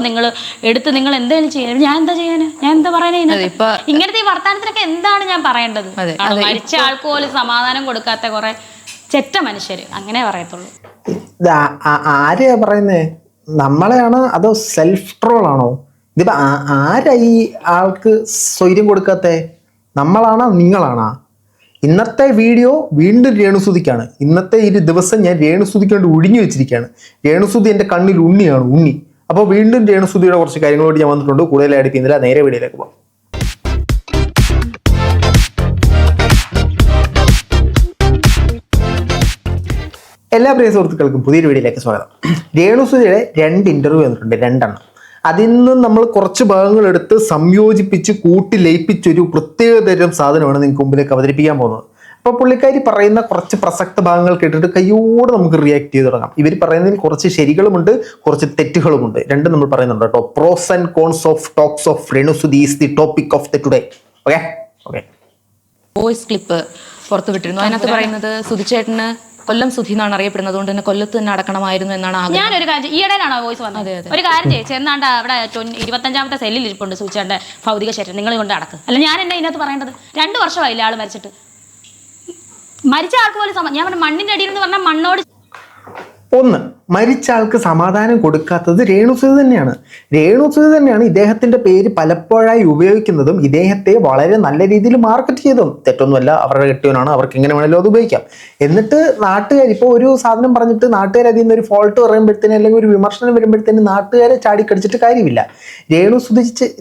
നിങ്ങൾ എടുത്ത് നിങ്ങൾ എന്തെങ്കിലും ചെയ്യാൻ ഞാൻ എന്താ ചെയ്യാന്, ഞാൻ എന്താ പറയാനേ? ഇങ്ങനത്തെ ഈ വർത്താനത്തിനൊക്കെ എന്താണ് ഞാൻ പറയേണ്ടത്? മരിച്ച ആൾക്ക് പോലും സമാധാനം കൊടുക്കാത്ത കുറെ ചെറ്റ മനുഷ്യര്, അങ്ങനെ പറയത്തുള്ളൂ. ആരെയാ പറയുന്നേ? നമ്മളെയാണോ അതോ സെൽഫ് ട്രോൾ ആണോ? ഇതിപ്പോ ആരാ ഈ ആൾക്ക് സ്വൈര്യം കൊടുക്കാത്ത? നമ്മളാണോ നിങ്ങളാണോ? ഇന്നത്തെ വീഡിയോ വീണ്ടും രേണുസുതിക്കാണ്. ഇന്നത്തെ ഈ ദിവസം ഞാൻ രേണുസുതിക്ക് വേണ്ടി ഒഴിഞ്ഞു വെച്ചിരിക്കുകയാണ്. രേണുസുതി എൻ്റെ കണ്ണിൽ ഉണ്ണിയാണ്, ഉണ്ണി. അപ്പോൾ വീണ്ടും രേണുസുതിയുടെ കുറച്ച് കാര്യങ്ങളോട് ഞാൻ വന്നിട്ടുണ്ട്. കൂടുതൽ ആഡ് ചെയ്യുന്നില്ല, നേരെ വീഡിയോയിലേക്ക് പോകാം. എല്ലാ പ്രിയ സുഹൃത്തുക്കൾക്കും പുതിയൊരു വീഡിയോയിലേക്ക് സ്വാഗതം. രേണുസുതിയുടെ 2 ഇന്റർവ്യൂ വന്നിട്ടുണ്ട്, 2 എണ്ണം. അതിൽ നിന്നും നമ്മൾ കുറച്ച് ഭാഗങ്ങൾ എടുത്ത് സംയോജിപ്പിച്ച് കൂട്ടി ലയിപ്പിച്ചൊരു പ്രത്യേകതരം സാധനമാണ് നിങ്ങൾക്ക് മുമ്പിലേക്ക് അവതരിപ്പിക്കാൻ പോകുന്നത്. അപ്പോൾ പുള്ളിക്കാരി പറയുന്ന കുറച്ച് പ്രസക്ത ഭാഗങ്ങൾ കേട്ടിട്ട് കയ്യോടെ നമുക്ക് റിയാക്ട് ചെയ്ത് തുടങ്ങാം. ഇവർ പറയുന്നതിൽ കുറച്ച് ശരികളുമുണ്ട്, കുറച്ച് തെറ്റുകളുമുണ്ട്. രണ്ടും നമ്മൾ പറയുന്നുണ്ട് കേട്ടോ. Pros and cons of talks of രേണുസുതി is the topic of the today. Okay okay. Voice clip പുറത്തു വിട്ടിരുന്നു. അതിനകത്ത് പറയുന്നത് സുധിച്ചേട്ടന് കൊല്ലം സുധി എന്നാണ് അറിയപ്പെടുന്നത്, അതുകൊണ്ട് തന്നെ കൊല്ലത്ത് തന്നെ അടക്കണമായിരുന്നു എന്നാണ്. ഞാനൊരു കാര്യം, ഈയിടെയാണോ വോയിസ് വന്നത്? ഒരു കാര്യം ചെയ്യും, ചെന്നാണ്ട് അവിടെ 25ാമത്തെ സെല്ലിൽ ഇരിപ്പുണ്ട് സൂചിച്ചേട്ടൻ്റെ ഭൗതിക ശരീരം, നിങ്ങൾ കൊണ്ട് അടക്ക്. അല്ല ഞാൻ എന്നെ ഇതിനകത്ത് പറയേണ്ടത്? 2 വർഷമായില്ലേ ആള് മരിച്ചിട്ട്? മരിച്ച ആൾക്ക് പോലും ഞാൻ പറഞ്ഞ മണ്ണിന്റെ അടിയിൽ എന്ന് പറഞ്ഞാൽ മണ്ണോട്. ഒന്ന്, മരിച്ച ആൾക്ക് സമാധാനം കൊടുക്കാത്തത് രേണുസുതി തന്നെയാണ്. രേണുസുതി തന്നെയാണ് ഇദ്ദേഹത്തിന്റെ പേര് പലപ്പോഴായി ഉപയോഗിക്കുന്നതും ഇദ്ദേഹത്തെ വളരെ നല്ല രീതിയിൽ മാർക്കറ്റ് ചെയ്തതും. തെറ്റൊന്നുമല്ല, അവരുടെ കെട്ടിയവനാണ്, അവർക്ക് എങ്ങനെ വേണമെങ്കിലും അത് ഉപയോഗിക്കാം. എന്നിട്ട് നാട്ടുകാർ ഇപ്പോൾ ഒരു സാധനം പറഞ്ഞിട്ട് നാട്ടുകാർ അതിൽ നിന്ന് ഒരു ഫോൾട്ട് പറയുമ്പോഴത്തേനും അല്ലെങ്കിൽ ഒരു വിമർശനം വരുമ്പോഴത്തേനും നാട്ടുകാരെ ചാടിക്കടിച്ചിട്ട് കാര്യമില്ല.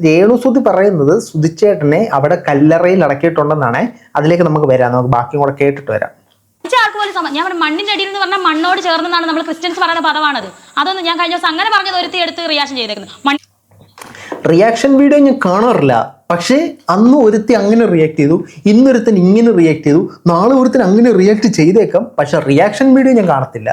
രേണുസുതി പറയുന്നത് സുധിച്ചേട്ടനെ അവിടെ കല്ലറയിൽ അടക്കിയിട്ടുണ്ടെന്നാണ്. അതിലേക്ക് നമുക്ക് വരാം, നമുക്ക് ബാക്കിയും കൂടെ കേട്ടിട്ട് വരാം. ആൾക്ക് പോലും ഞാൻ പറഞ്ഞ മണ്ണിന്റെ അടിയിൽ എന്ന് പറഞ്ഞാൽ മണ്ണോട് ചേർന്നാണ് നമ്മൾ ക്രിസ്ത്യൻസ് പറയുന്ന പദമാണത്. അതൊന്നും ഞാൻ കഴിഞ്ഞ ദിവസം അങ്ങനെ പറഞ്ഞത് ഒരുത്തി എടുത്ത് റിയാക്ഷൻ ചെയ്തേക്കുന്നത്. റിയാക്ഷൻ വീഡിയോ ഞാൻ കാണാറില്ല, പക്ഷേ അന്ന് ഒരുത്തി അങ്ങനെ റിയാക്ട് ചെയ്തു, ഇന്നൊരുത്തൻ ഇങ്ങനെ റിയാക്ട് ചെയ്തു, നാളെ ഒരുത്തൻ അങ്ങനെ റിയാക്ട് ചെയ്തേക്കാം. പക്ഷെ റിയാക്ഷൻ വീഡിയോ ഞാൻ കാണത്തില്ല.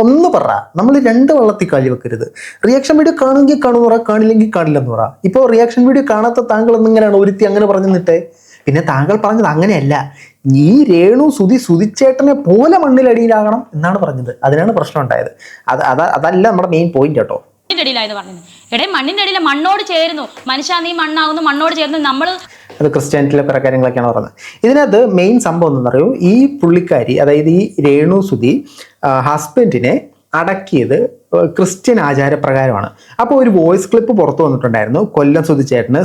ഒന്ന് പറ, നമ്മൾ 2 വള്ളത്തിൽ കാലി വെക്കരുത്. റിയാക്ഷൻ വീഡിയോ കാണുമെങ്കിൽ കാണുമെന്ന് പറ, കാണില്ലെങ്കിൽ കാണില്ലെന്ന് പറ. ഇപ്പോൾ റിയാക്ഷൻ വീഡിയോ കാണാത്ത താങ്കൾ എന്നിങ്ങനെയാണ് ഒരുത്തി അങ്ങനെ പറഞ്ഞു നിന്നിട്ടേ? പിന്നെ താങ്കൾ പറഞ്ഞത് അങ്ങനെയല്ല, ഈ രേണുസുതി സുധിച്ചേട്ടനെ പോലെ മണ്ണിലടിയിലാകണം എന്നാണ് പറഞ്ഞത്. അതിനാണ് പ്രശ്നം ഉണ്ടായത്. അതല്ല നമ്മുടെ മെയിൻ പോയിന്റ് കേട്ടോ. മണ്ണിന്റെ അടിയിൽ മണ്ണോട് ചേരുന്നു, മനുഷ്യ നീ മണ്ണാകുന്നു, മണ്ണോട് ചേർന്ന് നമ്മൾ. അത് ക്രിസ്ത്യാനിറ്റിയിലെ കുറെ കാര്യങ്ങളൊക്കെയാണ് പറഞ്ഞത്. ഇതിനകത്ത് മെയിൻ സംഭവം എന്താണെന്ന് അറിയൂ, ഈ പുള്ളിക്കാരി, അതായത് ഈ രേണുസുതി ഹസ്ബൻഡിനെ അടക്കിയത് ക്രിസ്ത്യൻ ആചാരപ്രകാരമാണ്. അപ്പോൾ ഒരു വോയിസ് ക്ലിപ്പ് പുറത്തു വന്നിട്ടുണ്ടായിരുന്നു. കൊല്ലം സുധിച്ചേട്ടന്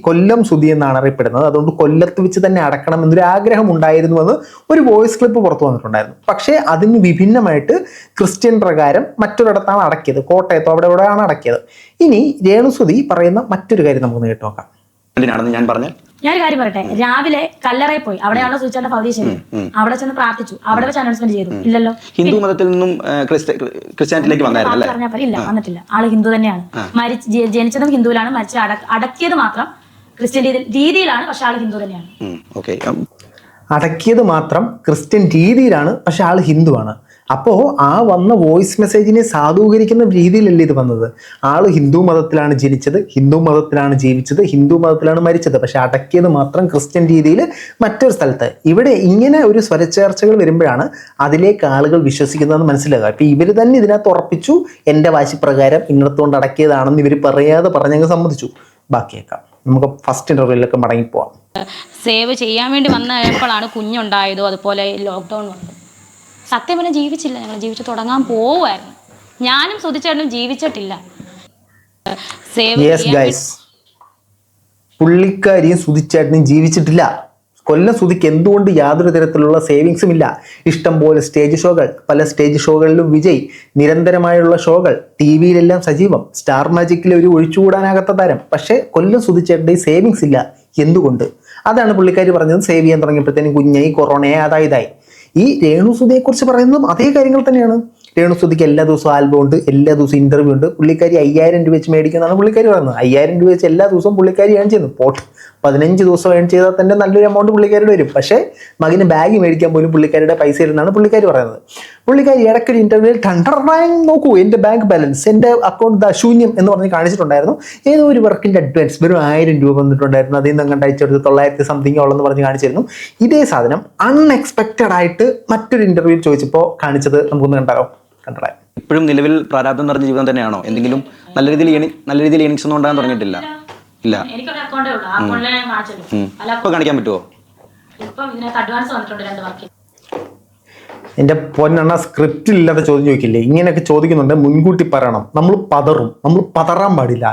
കൊല്ലം സുധി എന്നാണ് അറിയപ്പെടുന്നത്, അതുകൊണ്ട് കൊല്ലത്ത് വെച്ച് തന്നെ അടക്കണം എന്നൊരു ആഗ്രഹം ഉണ്ടായിരുന്നുവെന്ന് ഒരു വോയിസ് ക്ലിപ്പ് പുറത്തു വന്നിട്ടുണ്ടായിരുന്നു. പക്ഷേ അതിന് വിഭിന്നമായിട്ട് ക്രിസ്ത്യൻ പ്രകാരം മറ്റൊരിടത്താണ് അടക്കിയത്, കോട്ടയത്തോ അവിടെ എവിടെയാണ് അടക്കിയത്. ഇനി രേണുസുതി പറയുന്ന മറ്റൊരു കാര്യം നമുക്കൊന്ന് കേട്ടു നോക്കാം. ഞാനൊരു കാര്യം പറയട്ടെ, രാവിലെ കല്ലറയിൽ പോയി, അവിടെയാണല്ലോ സൂചിച്ചേട്ടന്റെ ഭൗതിക ശരീരം, അവിടെ ചെന്ന് പ്രാർത്ഥിച്ചു, അവിടെ വെച്ച് അനൗൺസ്മെന്റ് ചെയ്തു. ഇല്ലല്ലോ, ഹിന്ദു മതത്തിൽ നിന്നും ക്രിസ്ത്യാനിറ്റിയിലേക്ക് വന്നായിരുന്നു. ഇല്ല, വന്നിട്ടില്ല. ആള് ഹിന്ദു തന്നെയാണ്. ജനിച്ചതും ഹിന്ദുവിലാണ്, മരിച്ച അടക്കിയത് മാത്രം ക്രിസ്ത്യൻ രീതിയിലാണ്, പക്ഷെ ആള് ഹിന്ദു തന്നെയാണ്. അടക്കിയത് മാത്രം ക്രിസ്ത്യൻ രീതിയിലാണ്, പക്ഷെ ആള് ഹിന്ദുവാണ്. അപ്പോൾ ആ വന്ന വോയിസ് മെസ്സേജിനെ സാധൂകരിക്കുന്ന രീതിയിലല്ലേ ഇത് വന്നത്? ആള് ഹിന്ദു മതത്തിലാണ് ജനിച്ചത്, ഹിന്ദു മതത്തിലാണ് ജീവിച്ചത്, ഹിന്ദു മതത്തിലാണ് മരിച്ചത്, പക്ഷെ അടക്കിയത് മാത്രം ക്രിസ്ത്യൻ രീതിയിൽ മറ്റൊരു സ്ഥലത്ത്. ഇവിടെ ഇങ്ങനെ ഒരു സ്വരച്ചേർച്ചകൾ വരുമ്പോഴാണ് അതിലേക്ക് ആളുകൾ വിശ്വസിക്കുന്നതെന്ന് മനസ്സിലാക്കുക. ഇപ്പം ഇവർ തന്നെ ഇതിനകത്ത് ഉറപ്പിച്ചു, എൻ്റെ വാശിപ്രകാരം ഇന്നടത്തുകൊണ്ട് അടക്കിയതാണെന്ന് ഇവർ പറയാതെ പറഞ്ഞങ്ങ് സമ്മതിച്ചു. ബാക്കിയേക്കാം, നമുക്ക് ഫസ്റ്റ് ഇന്റർവ്യൂവിലൊക്കെ മടങ്ങിപ്പോവാം. സേവ് ചെയ്യാൻ വേണ്ടി വന്നപ്പോഴാണ് കുഞ്ഞുണ്ടായതോ, അതുപോലെ ലോക്ക്ഡൗൺ വന്നു. സത്യം പറഞ്ഞാൽ ജീവിച്ചില്ല, ഞങ്ങൾ ജീവിച്ചു തുടങ്ങാൻ പോവുമായിരുന്നു. ഞാനും സുധിച്ചേട്ടനും ജീവിച്ചിട്ടില്ല. പുള്ളിക്കാരിയും സുധിച്ചേട്ടനും ജീവിച്ചിട്ടില്ല. കൊല്ലം സുധിക്ക് എന്തുകൊണ്ട് യാതൊരു തരത്തിലുള്ള സേവിങ്സും ഇല്ല? ഇഷ്ടം പോലെ സ്റ്റേജ് ഷോകൾ, പല സ്റ്റേജ് ഷോകളിലും വിജയ്, നിരന്തരമായുള്ള ഷോകൾ, TV-യിലെല്ലാം സജീവം, സ്റ്റാർ മാജിക്കിലെ ഒരു ഒഴിച്ചുകൂടാനാകാത്ത താരം. പക്ഷേ കൊല്ലം സുധിച്ചേട്ടൻ്റെ സേവിങ്സ് ഇല്ല. എന്തുകൊണ്ട്? അതാണ് പുള്ളിക്കാരി പറഞ്ഞത്. സേവ് ചെയ്യാൻ തുടങ്ങിയപ്പോഴത്തേനും കുഞ്ഞായി, കൊറോണയായി, അതായതായി. ഈ രേണുസുതിയെ കുറിച്ച് പറയുന്നതും അതേ കാര്യങ്ങൾ തന്നെയാണ്. രേണുസുതിക്ക് എല്ലാ ദിവസവും ആൽബം ഉണ്ട്, എല്ലാ ദിവസവും ഇന്റർവ്യൂ ഉണ്ട്. പുള്ളിക്കാരി 5000 രൂപ വെച്ച് മേടിക്കുന്നതാണ് പുള്ളിക്കാരി പറയുന്നത്. 5000 രൂപ വെച്ച് എല്ലാ ദിവസവും പുള്ളിക്കാരി ഏൺ ചെയ്യുന്നു. 15 ദിവസം ഏൺ ചെയ്താൽ തന്നെ നല്ലൊരു എമൗണ്ട് പുള്ളിക്കാരിയുടെ വരും. പക്ഷേ മകന് ബാഗ് മേടിക്കാൻ പോലും പുള്ളിക്കാരിയുടെ പൈസ ഇല്ലെന്നാണ് പുള്ളിക്കാരി പറയുന്നത്. പുള്ളിക്കാരി ഇടയ്ക്കൊരു ഇന്റർവ്യൂവിൽ നോക്കൂ, എൻ്റെ ബാങ്ക് ബാലൻസ്, എൻ്റെ അക്കൗണ്ട് ശൂന്യം എന്ന് പറഞ്ഞ് കാണിച്ചിട്ടുണ്ടായിരുന്നു. ഏതോ ഒരു വർക്കിൻ്റെ അഡ്വാൻസ് വെറും 1000 രൂപ വന്നിട്ടുണ്ടായിരുന്നു. അതിൽ നിന്ന് അങ്ങോട്ട് അയച്ചെടുത്ത് 900 സംതിങ് ഉള്ളെന്ന് പറഞ്ഞ് കാണിച്ചിരുന്നു. ഇതേ സാധനം അൺഎക്സ്പെക്റ്റഡ് ആയിട്ട് മറ്റൊരു ഇന്റർവ്യൂവിൽ ചോദിച്ചപ്പോൾ കാണിച്ചത് നമുക്കൊന്ന് കണ്ടാലോ? കണ്ടട. ഇപ്പോഴും നിലവിൽ പ്രാരാബ്ദം നിറഞ്ഞ ജീവിതം തന്നെയാണോ? എന്തെങ്കിലും നല്ല രീതിയിൽ ഏണിങ്സ് ഒന്നും ഉണ്ടാകാൻ തുടങ്ങിയിട്ടില്ല? ഇല്ല. എനിക്കൊരു അക്കൗണ്ടേ ഉള്ളൂ. ആ അക്കൗണ്ടിലെ ഞാൻ കാണിച്ചല്ലോ. ഇപ്പൊ കാണിക്കാൻ പറ്റുമോ? ഇപ്പം ഇതിനകത്ത് അഡ്വാൻസ് വന്നിട്ടുണ്ട് 2 വർക്ക്. എൻ്റെ പൊന്നെണ്ണ സ്ക്രിപ്റ്റിൽ ഇല്ലാത്ത ചോദ്യം ചോദിക്കില്ലേ? ഇങ്ങനെയൊക്കെ ചോദിക്കുന്നുണ്ട് മുൻകൂട്ടി പറയണം. നമ്മൾ പതറും, നമ്മൾ പതറാൻ പാടില്ല.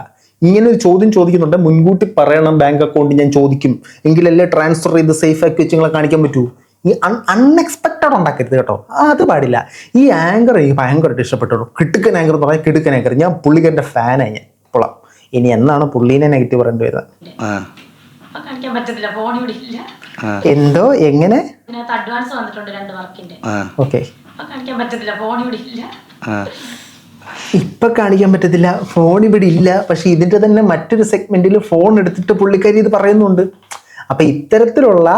ഇങ്ങനെ ഒരു ചോദ്യം ചോദിക്കുന്നുണ്ട് മുൻകൂട്ടി പറയണം. ബാങ്ക് അക്കൗണ്ട് ഞാൻ ചോദിക്കും, എങ്കിലല്ലേ ട്രാൻസ്ഫർ ചെയ്ത് സേഫ് ആക്കി വെച്ച് നിങ്ങളെ കാണിക്കാൻ പറ്റൂ. ഈ അൺഎക്സ്പെക്റ്റഡ് ഉണ്ടാക്കരുത് കേട്ടോ, അത് പാടില്ല. ഈ ആങ്കർ എനിക്ക് ഭയങ്കരമായിട്ട് ഇഷ്ടപ്പെട്ടു. കിടുക്കൻ ആങ്കർ എന്ന് പറയാൻ കിടുക്കൻ ആങ്കർ. ഞാൻ പുള്ളിക്കാരൻ്റെ ഫാനായി ഞാൻ ഇപ്പോഴാണ്. ഇനി എന്നാണ് പുള്ളീനെ നെഗറ്റീവ് പറയേണ്ടി വരുന്നത്? കാണിക്കാൻ പറ്റത്തില്ല, ഫോൺ ഇവിടെ ഇല്ല. എന്തോ എങ്ങനെ ഇതിനകത്ത് അഡ്വാൻസ് വന്നിട്ടുണ്ട് 2 വർക്കിന്റെ. ഓക്കെ, കാണിക്കാൻ പറ്റത്തില്ല, ഫോൺ ഇവിടെ ഇല്ല. ഇപ്പൊ കാണിക്കാൻ പറ്റത്തില്ല, ഫോൺ ഇവിടെ ഇല്ല. പക്ഷെ ഇതിന്റെ തന്നെ മറ്റൊരു സെഗ്മെന്റിൽ ഫോൺ എടുത്തിട്ട് പുള്ളിക്കാരി ഇത് പറയുന്നുണ്ട്. അപ്പൊ ഇത്തരത്തിലുള്ള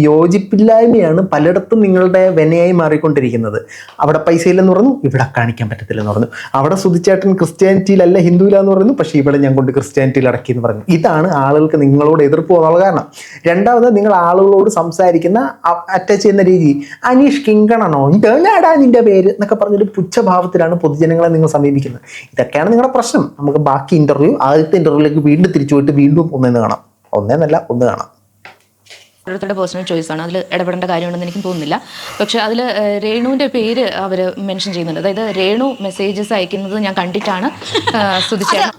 യോജിപ്പില്ലായ്മയാണ് പലയിടത്തും നിങ്ങളുടെ വിനയായി മാറിക്കൊണ്ടിരിക്കുന്നത്. അവിടെ പൈസ ഇല്ലെന്ന് പറഞ്ഞു, ഇവിടെ കാണിക്കാൻ പറ്റത്തില്ലെന്ന് പറഞ്ഞു. അവിടെ സുധിച്ചേട്ടൻ ക്രിസ്ത്യാനിറ്റിയിലല്ല ഹിന്ദുവിലാന്ന് പറയുന്നു, പക്ഷേ ഇവിടെ ഞാൻ കൊണ്ട് ക്രിസ്ത്യാനിറ്റിയിൽ അടക്കി എന്ന് പറഞ്ഞു. ഇതാണ് ആളുകൾക്ക് നിങ്ങളോട് എതിർപ്പ് തോന്നാനുള്ള കാരണം. രണ്ടാമത്, നിങ്ങൾ ആളുകളോട് സംസാരിക്കുന്ന അറ്റാച്ച് ചെയ്യുന്ന രീതി. അനീഷ് കിങ്കണനോ, ഇതാടാ നിന്റെ പേര് എന്നൊക്കെ പറഞ്ഞൊരു പുച്ഛഭാവത്തിലാണ് പൊതുജനങ്ങളെ നിങ്ങൾ സമീപിക്കുന്നത്. ഇതൊക്കെയാണ് നിങ്ങളുടെ പ്രശ്നം. നമുക്ക് ബാക്കി ആദ്യത്തെ ഇന്റർവ്യൂവിലേക്ക് വീണ്ടും തിരിച്ചു പോയിട്ട് വീണ്ടും ഒന്ന് കാണാം. ഓരോരുത്തരുടെ പേഴ്സണൽ ചോയ്സ് ആണ്, അതിൽ ഇടപെടേണ്ട കാര്യമുണ്ടെന്ന് എനിക്ക് തോന്നുന്നില്ല. പക്ഷെ അതിൽ രേണുവിൻ്റെ പേര് അവർ മെൻഷൻ ചെയ്യുന്നുണ്ട്. അതായത് രേണു മെസ്സേജസ് അയക്കുന്നത് ഞാൻ കണ്ടിട്ടാണ് സുധിച്ചേട്ടൻ.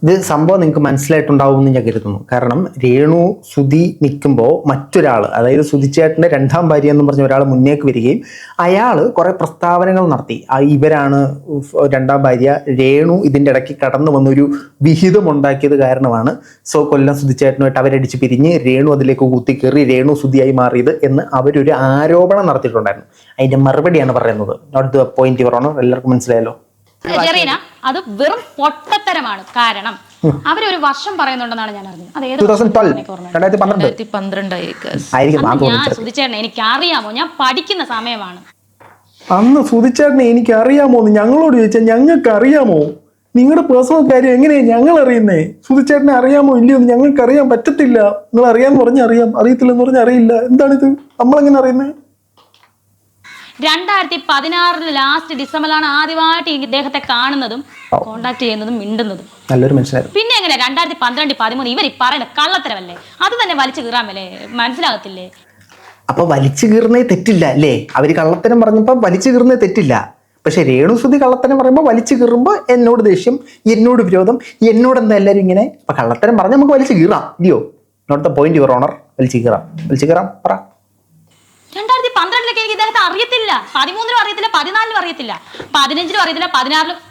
ഇത് സംഭവം നിങ്ങൾക്ക് മനസ്സിലായിട്ടുണ്ടാവുമെന്ന് ഞാൻ കരുതുന്നു. കാരണം രേണു സുധി നിൽക്കുമ്പോൾ മറ്റൊരാൾ, അതായത് സുധിച്ചേട്ടൻ്റെ 2ാം ഭാര്യ എന്ന് പറഞ്ഞ ഒരാൾ മുന്നേക്ക് വരികയും അയാൾ കുറേ പ്രസ്താവനകൾ നടത്തി. ഇവരാണ് 2ാം ഭാര്യ, രേണു ഇതിൻ്റെ ഇടയ്ക്ക് കടന്നു വന്നൊരു വിഹിതം ഉണ്ടാക്കിയത് കാരണമാണ് കൊല്ലം സുധിച്ചേട്ടനുമായിട്ട് അവരടിച്ച് പിരിഞ്ഞ് രേണു അതിലേക്ക് കുത്തിക്കയറി രേണു സുധിയായി മാറിയത് എന്ന് അവരൊരു ആരോപണം നടത്തിയിട്ടുണ്ടായിരുന്നു. അതിൻ്റെ മറുപടിയാണ് പറയുന്നത്. Note the point your honour. എല്ലാവർക്കും മനസ്സിലായല്ലോ. ജെറീന, അത് വെറും പൊട്ടത്തരമാണ്. കാരണം അവരൊരു വർഷം പറയുന്നുണ്ടെന്നാണ് ഞാൻ അറിഞ്ഞത്. അത് ഏത് 2012 ഞാൻ സുധിച്ചേട്ടനെ എനിക്കറിയാമോ, ഞാൻ പഠിക്കുന്ന സമയമാണ്. അന്ന് സുധിച്ചേട്ടനെ എനിക്ക് അറിയാമോന്ന് ഞങ്ങളോട് ചോദിച്ചാൽ ഞങ്ങൾക്ക് അറിയാമോ? നിങ്ങളുടെ പേഴ്സണൽ കാര്യം എങ്ങനെയാണ് ഞങ്ങൾ അറിയുന്നേ? സുധിച്ചേട്ടനെ അറിയാമോ ഇല്ലയോ എന്ന് ഞങ്ങൾക്ക് അറിയാൻ പറ്റത്തില്ല. നിങ്ങൾ അറിയാന്ന് പറഞ്ഞാൽ അറിയാം, അറിയത്തില്ലെന്ന് പറഞ്ഞാൽ അറിയില്ല. എന്താണിത്? നമ്മളെങ്ങനെ അറിയുന്നത്? 2016 ലാസ്റ്റ് ഡിസംബറിലാണ് ആദ്യമായിട്ട് ഇദ്ദേഹത്തെ കാണുന്നതും കോണ്ടാക്ട് ചെയ്യുന്നതും മിണ്ടുന്നതും. നല്ലൊരു മനുഷ്യനായിരുന്നു. പിന്നെ എങ്ങനെ 2012, 2013 ഇവർ പറയുന്നത് കള്ളത്തരമല്ലേ? അത് തന്നെ വലിച്ചു കീറാമല്ലേ? മനസ്സിലാകത്തില്ലേ? അപ്പൊ വലിച്ചു കീറുന്നേ തെറ്റില്ല അല്ലേ? അവര് കള്ളത്തരം പറഞ്ഞപ്പോ വലിച്ചു കീറുന്നേ തെറ്റില്ല. പക്ഷെ രേണുസുതി കള്ളത്തരം പറയുമ്പോൾ വലിച്ചു കീറുമ്പോൾ എന്നോട് ദേഷ്യം, എന്നോട് വിരോധം, എന്നോട് എന്താ എല്ലാവരും ഇങ്ങനെ. അപ്പൊ കള്ളത്തരം പറഞ്ഞാൽ നമുക്ക് വലിച്ചു കീറാം ഇല്ലയോ? Note the point your honour. വലിച്ചു കീറാം പറ. 2012 എനിക്ക് ഇദ്ദേഹത്തെ അറിയത്തില്ല, 13 അറിയത്തില്ല, 14 അറിയത്തില്ല, 15 അറിയത്തില്ല,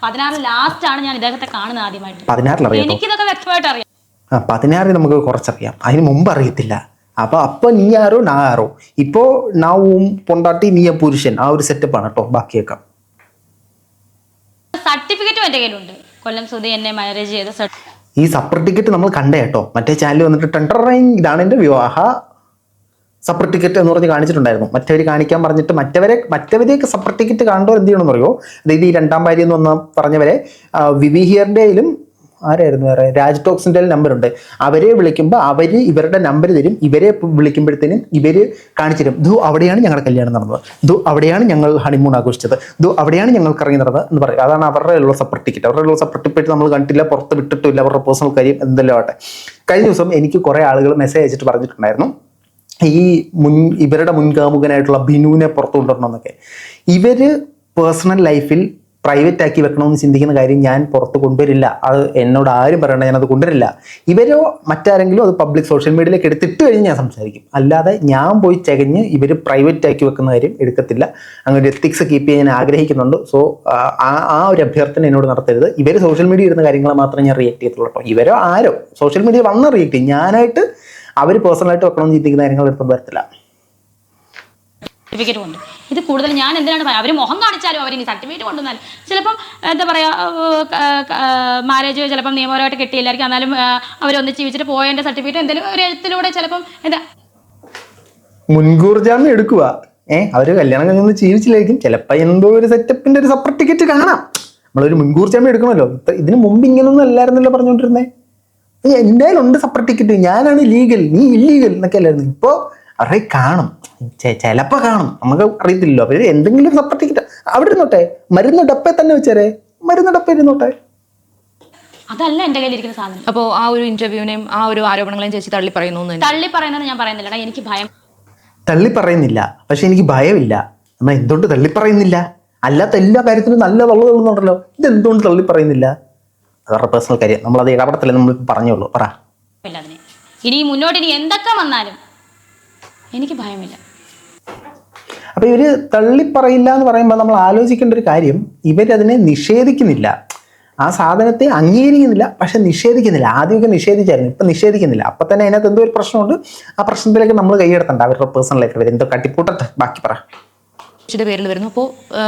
16 ലാസ്റ്റ് ആണ് ഞാൻ ഇദ്ദേഹത്തെ കാണുന്നത് ആദ്യമായിട്ട്. 16 അറിയാം. എനിക്കിതൊക്കെ വ്യക്തമായിട്ട് അറിയാം. 16 നമുക്ക് കുറച്ചറിയാം, അതിന് മുമ്പ് അറിയത്തില്ല. അപ്പൊ നീ ആരോ നാ ആരോ. ഇപ്പോ നാവും പൊണ്ടാട്ടി നീയ പുരുഷൻ, ആ ഒരു സെറ്റപ്പാണ് കേട്ടോ. ബാക്കിയൊക്കെ സർട്ടിഫിക്കറ്റും എന്റെ കയ്യിലുണ്ട്. കൊല്ലം സുധി എന്നെ മാരേജ് ചെയ്ത ഈ സർട്ടിഫിക്കറ്റ് നമ്മൾ കണ്ടേ കേട്ടോ. മറ്റേ ചാനൽ വന്നിട്ട് ഇതാണ് എന്റെ വിവാഹ സർട്ടിഫിക്കറ്റ് എന്ന് പറഞ്ഞ് കാണിച്ചിട്ടുണ്ടായിരുന്നു. മറ്റവർ കാണിക്കാൻ പറഞ്ഞിട്ട് മറ്റവരെയൊക്കെ സർട്ടിഫിക്കറ്റ് കാണുമ്പോൾ എന്ത് ചെയ്യണമെന്ന് പറയുമോ? അതായത് ഈ 2ാം ഭാര്യ എന്ന് പറഞ്ഞവരെ വിവി ഹിയറിൻ്റെയിലും ആരായിരുന്നു വേറെ രാജ് ടോക്സിൻ്റെ നമ്പറുണ്ട്. അവരെ വിളിക്കുമ്പോൾ അവർ ഇവരുടെ നമ്പർ തരും. ഇവരെ വിളിക്കുമ്പോഴത്തേനും ഇവർ കാണിച്ചു തരും. ദു അവിടെയാണ് ഞങ്ങളുടെ കല്യാണം നടന്നത്, ദു അവിടെയാണ് ഞങ്ങൾ ഹണിമൂൺ ആഘോഷിച്ചത്, ദു അവിടെയാണ് ഞങ്ങൾക്ക് ഇറങ്ങി നടന്നത് എന്ന് പറയും. അതാണ് അവരുടെ ഉള്ള സർട്ടിഫിക്കറ്റ്. അവരുടെ ഉള്ള സർട്ടിഫിക്കറ്റ് നമ്മൾ കണ്ടില്ല, പുറത്ത് വിട്ടിട്ടില്ല, അവരുടെ പേഴ്സണൽ കാര്യം എന്തെല്ലാം ആട്ടെ. കഴിഞ്ഞ ദിവസം എനിക്ക് കുറേ ആളുകൾ മെസ്സേജ് അയച്ചിട്ട് പറഞ്ഞിട്ടുണ്ടായിരുന്നു ഇവരുടെ മുൻകാമുകനായിട്ടുള്ള ബിനുവിനെ പുറത്തു കൊണ്ടുവരണമെന്നൊക്കെ. ഇവര് പേഴ്സണൽ ലൈഫിൽ പ്രൈവറ്റ് ആക്കി വെക്കണമെന്ന് ചിന്തിക്കുന്ന കാര്യം ഞാൻ പുറത്ത് കൊണ്ടുവരില്ല. അത് എന്നോട് ആരും പറയണ്ട, ഞാനത് കൊണ്ടുവരില്ല. ഇവരോ മറ്റാരെങ്കിലും അത് പബ്ലിക് സോഷ്യൽ മീഡിയയിലേക്ക് എടുത്തിട്ട് കഴിഞ്ഞ് ഞാൻ സംസാരിക്കും. അല്ലാതെ ഞാൻ പോയി ചകഞ്ഞ് ഇവർ പ്രൈവറ്റ് ആക്കി വെക്കുന്ന കാര്യം എടുക്കത്തില്ല. അങ്ങനെ ഒരു എത്തിക്സ് കീപ്പ് ചെയ്യാൻ ഞാൻ ആഗ്രഹിക്കുന്നുണ്ട്. സോ ആ ഒരു അഭ്യർത്ഥന എന്നോട് നടത്തരുത്. ഇവർ സോഷ്യൽ മീഡിയ ഇടുന്ന കാര്യങ്ങൾ മാത്രമേ ഞാൻ റിയാക്ട് ചെയ്യത്തുള്ളൂ കേട്ടോ. ഇവരോ ആരോ സോഷ്യൽ മീഡിയ വന്ന് റിയാക്ട് ചെയ്യും. ഞാനായിട്ട് അവർ പേഴ്സണലായിട്ട് വെക്കണമെന്ന് ചിന്തിക്കുന്ന കാര്യങ്ങൾ എടുത്തുകൊണ്ട് വരത്തില്ല. സർട്ടിഫിക്കറ്റ് കൊണ്ട് ഇത് കൂടുതൽ ഞാൻ എന്തിനാണ് അവർ മുഖം കാണിച്ചാലും അവരിനി സർട്ടിഫിക്കറ്റ് കൊണ്ടുവന്നാലും ചിലപ്പം എന്താ പറയുക മാരേജ് ചിലപ്പം നിയമപരമായിട്ട് കിട്ടിയില്ലായിരിക്കും. എന്നാലും അവരൊന്ന് ജീവിച്ചിട്ട് പോയതിൻ്റെ സർട്ടിഫിക്കറ്റ് എന്തെങ്കിലും ഒരു എഴുത്തിലൂടെ ചിലപ്പം എന്താ മുൻകൂർ ജാമ്യം എടുക്കുക. അവര് കല്യാണം കഴിഞ്ഞൊന്ന് ജീവിച്ചില്ലായിരിക്കും. ചിലപ്പോൾ എന്തോ ഒരു സെറ്റപ്പിന്റെ ഒരു സർട്ടിഫിക്കറ്റ് കാണാം. നമ്മളൊരു മുൻകൂർ ജാമ്യം എടുക്കണമല്ലോ. ഇതിന് മുമ്പ് ഇങ്ങനൊന്നും അല്ലായിരുന്നല്ലോ പറഞ്ഞുകൊണ്ടിരുന്നേ. എന്തായാലും ഉണ്ട് സർട്ടിഫിക്കറ്റ്, ഞാനാണ് ലീഗൽ, നീ ഇല്ലീഗൽ എന്നൊക്കെ അല്ലായിരുന്നു. ഇപ്പോൾ അവരെ കാണും. ചിലപ്പോൾ കാണും, നമുക്ക് അറിയത്തില്ലല്ലോ. അവർ എന്തെങ്കിലും സപ്പോർട്ട് അവിടെ ഇരുന്നോട്ടെ, മരുന്ന് ഡപ്പേ തന്നെ വെച്ചേരെ, മരുന്ന് ഡപ്പ ഇരുന്നോട്ടെ. അതല്ല എൻ്റെ കയ്യിലിരിക്കുന്ന സാധനം. അപ്പോൾ ആ ഒരു ഇന്റർവ്യൂവിനെയും ആ ഒരു ആരോപണങ്ങളെയും ചേച്ചി തള്ളി പറയുന്നു എന്ന് തള്ളി പറയുന്നത് ഞാൻ പറയുന്നില്ലടാ, എനിക്ക് ഭയം. തള്ളി പറയുന്നില്ല, പക്ഷെ എനിക്ക് ഭയമില്ല. എന്നാൽ എന്തുകൊണ്ട് തള്ളി പറയുന്നില്ല? അല്ലാത്ത എല്ലാ കാര്യത്തിലും നല്ല തള്ളുന്നുണ്ടല്ലോ, ഇതെന്തുകൊണ്ട് തള്ളി പറയുന്നില്ല? അവരുടെ പേഴ്സണൽ കാര്യം, നമ്മളത് ഇടപെടത്തില്ല, നമ്മൾ പറഞ്ഞോളൂ. പറ. അതിന് ഇനി മുന്നോട്ട് ഇനി എന്തൊക്കെ വന്നാലും എനിക്ക് ഭയമില്ല. അപ്പൊ ഇവര് തള്ളിപ്പറയില്ല എന്ന് പറയുമ്പോൾ നമ്മൾ ആലോചിക്കേണ്ട ഒരു കാര്യം, ഇവരതിനെ നിഷേധിക്കുന്നില്ല, ആ സാധനത്തെ അംഗീകരിക്കുന്നില്ല, പക്ഷെ നിഷേധിക്കുന്നില്ല. ആദ്യമൊക്കെ നിഷേധിച്ചായിരുന്നു, ഇപ്പൊ നിഷേധിക്കുന്നില്ല. അപ്പൊ തന്നെ അതിനകത്ത് എന്തോ ഒരു പ്രശ്നമുണ്ട്. ആ പ്രശ്നത്തിലേക്ക് നമ്മൾ കൈയെടുത്തണ്ട, അവരുടെ പേഴ്സണലായിട്ട് വരും എന്തോ കട്ടിപ്പൂട്ടട്ടെ. ബാക്കി പറ. ചേച്ചിയുടെ പേരിൽ വരുന്നു. അപ്പോൾ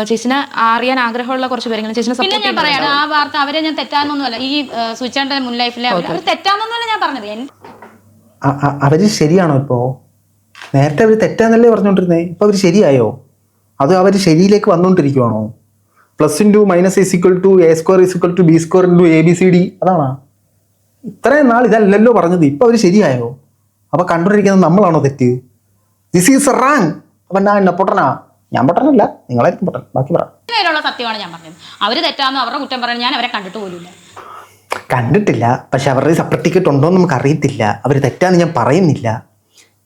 ചേച്ചിനെ അറിയാൻ ആഗ്രഹമുള്ള കുറച്ച് പേരെങ്കിലും ചേച്ചിനെ പിന്നെ ഞാൻ പറയാണ്, ആ വാർത്ത അവരെ ഞാൻ തെറ്റാന്നൊന്നുമല്ല, ഈ സുചേട്ടന്റെ മുൻ ലൈഫിലെ അവർ തെറ്റാന്നൊന്നുമല്ല ഞാൻ പറഞ്ഞത്. അവര് ശരിയാണോ ഇപ്പോ? നേരത്തെ അവർ തെറ്റാന്നല്ലേ പറഞ്ഞുകൊണ്ടിരുന്നേ, ഇപ്പൊ അവർ ശരിയായോ? അത് അവർ ശരിയിലേക്ക് വന്നുകൊണ്ടിരിക്കുവാണോ? +2 - A² = B² × ABCD അതാണോ? ഇത്രയും നാൾ ഇതല്ലല്ലോ പറഞ്ഞത്, ഇപ്പൊ അവർ ശരിയായോ? അപ്പൊ കണ്ടുകൊണ്ടിരിക്കുന്നത് നമ്മളാണോ തെറ്റ്? This is rang. അപ്പൊ ഞാൻ പൊട്ടനല്ല, നിങ്ങളായിരിക്കും പൊട്ടൻ. ബാക്കി പറ. സത്യമാണ് ഞാൻ പറഞ്ഞത്. അവര് തെറ്റാന്ന് അവരുടെ കുറ്റം പറയാൻ ഞാൻ അവരെ കണ്ടിട്ട് പോലുമില്ല. കണ്ടിട്ടില്ല, പക്ഷെ അവരുടെ സർട്ടിഫിക്കറ്റ് ഉണ്ടോ എന്ന് നമുക്ക് അറിയത്തില്ല. അവർ തെറ്റാന്ന് ഞാൻ പറയുന്നില്ല.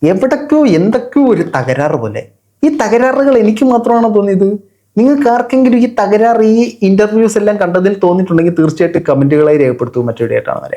എവിടൊക്കെയോ എന്തൊക്കെയോ ഒരു തകരാറ് പോലെ. ഈ തകരാറുകൾ എനിക്ക് മാത്രമാണോ തോന്നിയത്? നിങ്ങൾക്ക് ആർക്കെങ്കിലും ഈ തകരാറ് ഈ ഇന്റർവ്യൂസ് എല്ലാം കണ്ടതിൽ തോന്നിയിട്ടുണ്ടെങ്കിൽ തീർച്ചയായിട്ടും കമന്റുകളായി രേഖപ്പെടുത്തൂ. മറ്റൊരു ഡേറ്റാണ്.